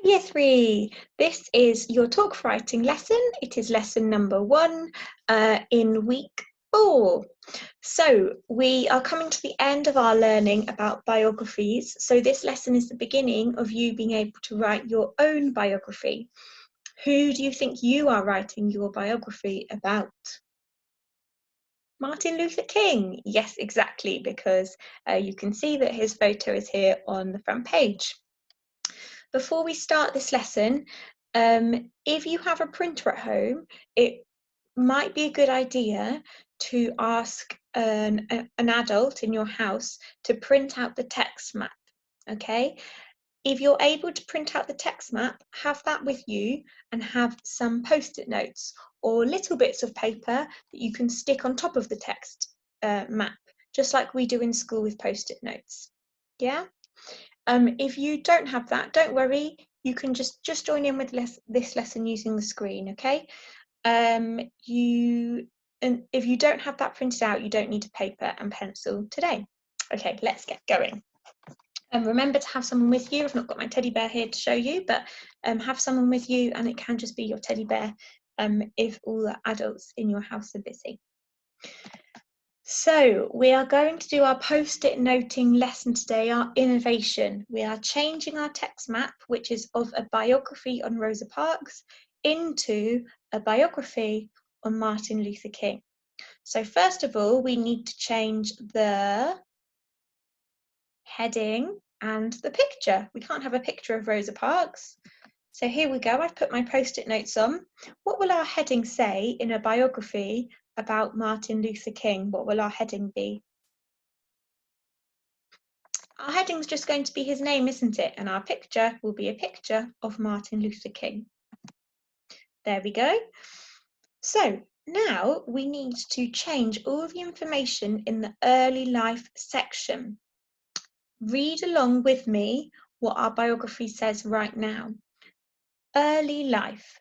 Year 3, this is your talk writing lesson. It is lesson number 1 in week 4. So we are coming to the end of our learning about biographies. So this lesson is the beginning of you being able to write your own biography. Who do you think you are writing your biography about? Martin Luther King. Yes, exactly, because you can see that his photo is here on the front page. Before we start this lesson, if you have a printer at home, it might be a good idea to ask an adult in your house to print out the text map, okay? If you're able to print out the text map, have that with you and have some post-it notes or little bits of paper that you can stick on top of the text map, just like we do in school with post-it notes, yeah? If you don't have that, don't worry. You can just join in with this lesson using the screen, okay? And if you don't have that printed out, you don't need a paper and pencil today. Okay, let's get going. Remember to have someone with you. I've not got my teddy bear here to show you, but have someone with you, and it can just be your teddy bear if all the adults in your house are busy. So we are going to do our post-it noting lesson today, our innovation. We are changing our text map, which is of a biography on Rosa Parks, into a biography on Martin Luther King. So first of all, we need to change the heading and the picture. We can't have a picture of Rosa Parks. So here we go, I've put my post-it notes on. What will our heading say in a biography about Martin Luther King? What will our heading be? Our heading's just going to be his name, isn't it? And our picture will be a picture of Martin Luther King. There we go. So now we need to change all the information in the early life section. Read along with me what our biography says right now. Early life.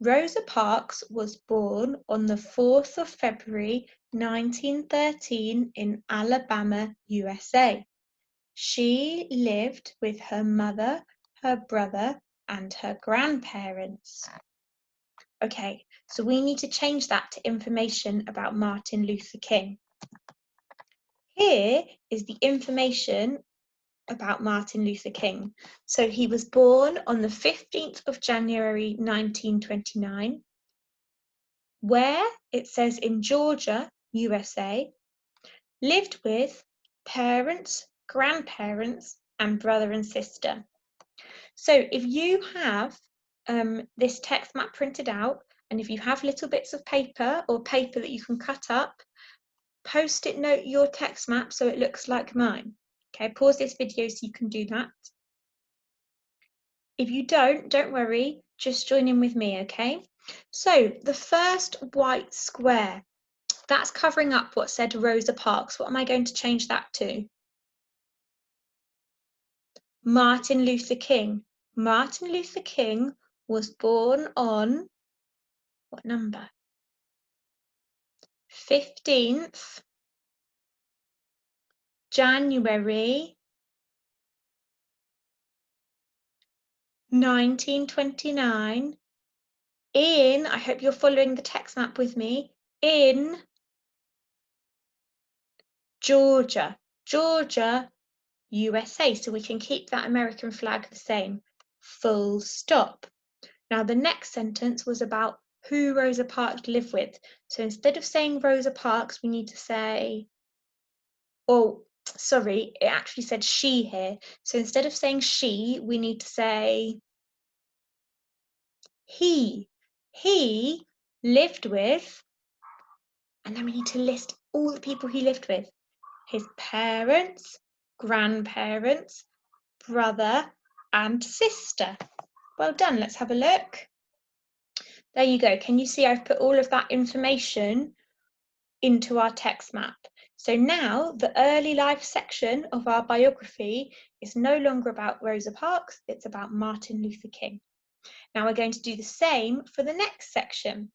Rosa Parks was born on the 4th of February 1913 in Alabama, USA. She lived with her mother, her brother, and her grandparents. Okay, so we need to change that to information about Martin Luther King. Here is the information about Martin Luther King. So he was born on the 15th of January 1929, where it says in Georgia, USA, lived with parents, grandparents, and brother and sister. So if you have this text map printed out, and if you have little bits of paper or paper that you can cut up, post-it note your text map so it looks like mine. Okay, pause this video so you can do that. If you don't worry, just join in with me, okay? So the first white square, that's covering up what said Rosa Parks. What am I going to change that to? Martin Luther King. Martin Luther King was born on, what number? 15th January 1929 in, I hope you're following the text map with me, in Georgia, USA. So we can keep that American flag the same, full stop. Now the next sentence was about who Rosa Parks lived with. So instead of saying Rosa Parks, we need to say, oh, sorry, it actually said she here. So instead of saying she, we need to say he. He lived with, and then we need to list all the people he lived with. His parents, grandparents, brother, and sister. Well done, let's have a look. There you go. Can you see I've put all of that information into our text map? So now the early life section of our biography is no longer about Rosa Parks, it's about Martin Luther King. Now we're going to do the same for the next section.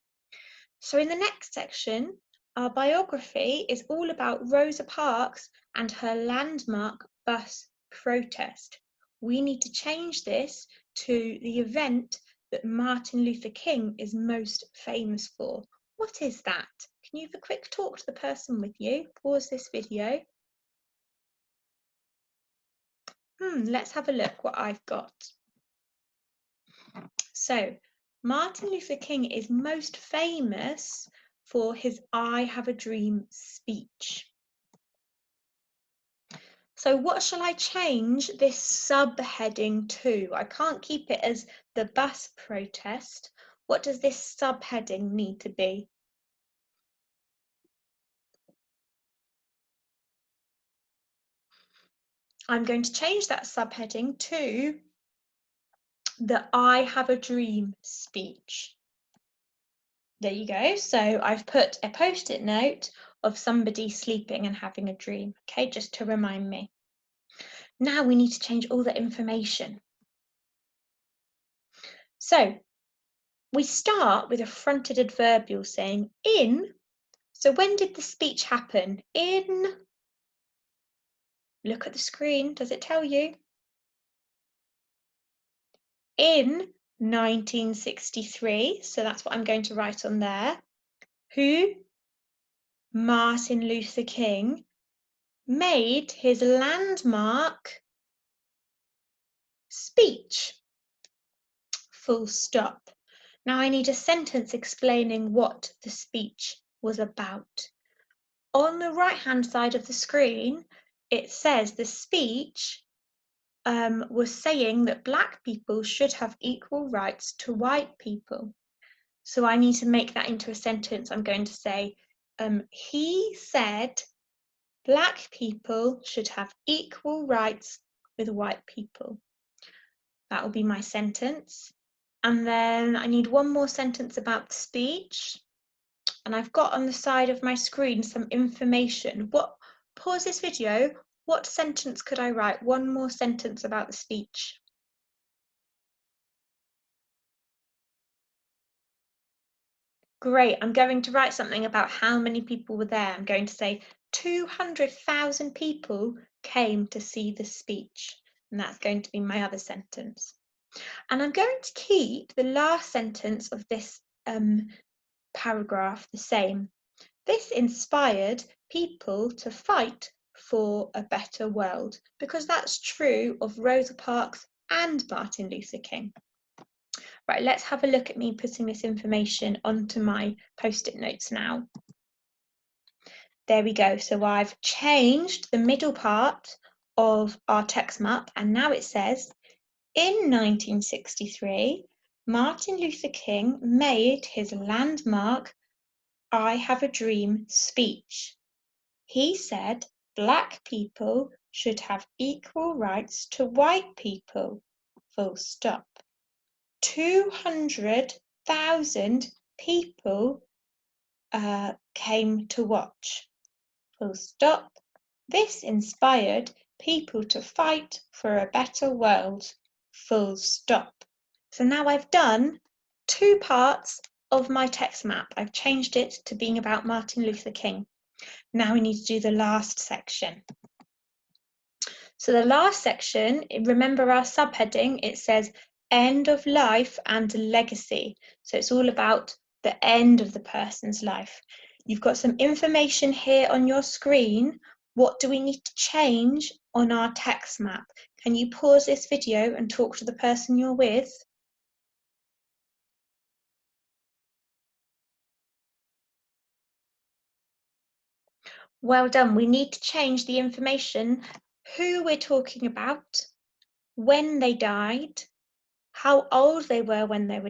So in the next section, our biography is all about Rosa Parks and her landmark bus protest. we need to change this to the event that Martin Luther King is most famous for. What is that? Can you have a quick talk to the person with you? Pause this video. Let's have a look what I've got. So, Martin Luther King is most famous for his I Have a Dream speech. So what shall I change this subheading to? I can't keep it as the bus protest. What does this subheading need to be? I'm going to change that subheading to the I Have a Dream speech. There you go. So I've put a post-it note of somebody sleeping and having a dream, okay, just to remind me. Now we need to change all the information. So we start with a fronted adverbial saying in. So when did the speech happen? Look at the screen, does it tell you? In 1963, so that's what I'm going to write on there. Who? Martin Luther King made his landmark speech. Full stop. Now I need a sentence explaining what the speech was about. On the right-hand side of the screen, it says the speech was saying that Black people should have equal rights to white people. So I need to make that into a sentence. I'm going to say, he said Black people should have equal rights with white people. That will be my sentence. And then I need one more sentence about the speech. And I've got on the side of my screen some information. Pause this video. What sentence could I write? One more sentence about the speech. Great, I'm going to write something about how many people were there. I'm going to say 200,000 people came to see the speech. And that's going to be my other sentence. And I'm going to keep the last sentence of this paragraph the same. This inspired people to fight for a better world, because that's true of Rosa Parks and Martin Luther King. Right, let's have a look at me putting this information onto my post-it notes now. There we go. So I've changed the middle part of our text map, and now it says, in 1963, Martin Luther King made his landmark I Have a Dream speech. He said Black people should have equal rights to white people, full stop. 200,000 people came to watch, full stop. This inspired people to fight for a better world, full stop. So now I've done two parts of my text map. I've changed it to being about Martin Luther King. Now we need to do the last section. So the last section, remember our subheading, it says end of life and legacy. So it's all about the end of the person's life. You've got some information here on your screen. What do we need to change on our text map? Can you pause this video and talk to the person you're with? Well done. We need to change the information, who we're talking about, when they died, how old they were when they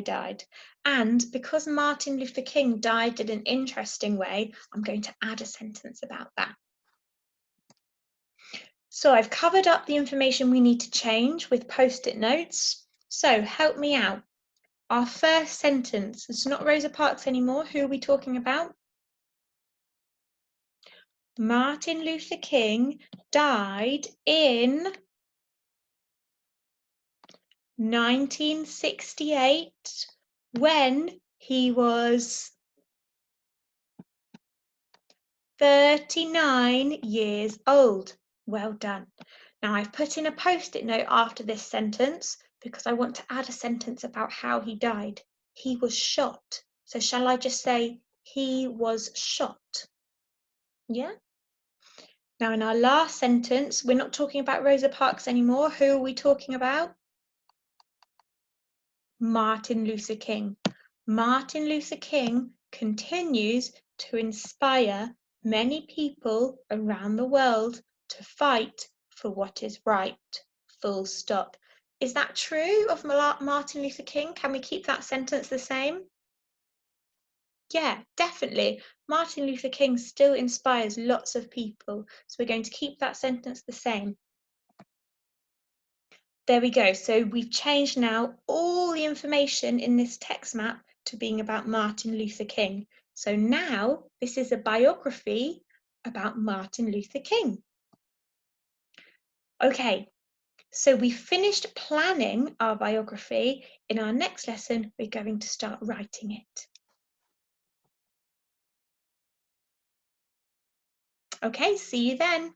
died. And because Martin Luther King died in an interesting way, I'm going to add a sentence about that. So I've covered up the information we need to change with post-it notes. So help me out. Our first sentence, it's not Rosa Parks anymore. Who are we talking about? Martin Luther King died in 1968 when he was 39 years old. Well done. Now I've put in a post-it note after this sentence because I want to add a sentence about how he died. He was shot. So shall I just say he was shot? Yeah? Now in our last sentence, we're not talking about Rosa Parks anymore. Who are we talking about? Martin Luther King. Martin Luther King continues to inspire many people around the world to fight for what is right. Full stop. Is that true of Martin Luther King? Can we keep that sentence the same? Yeah, definitely. Martin Luther King still inspires lots of people. So we're going to keep that sentence the same. There we go. So we've changed now all the information in this text map to being about Martin Luther King. So now this is a biography about Martin Luther King. Okay, so we finished planning our biography. In our next lesson, we're going to start writing it. Okay, see you then.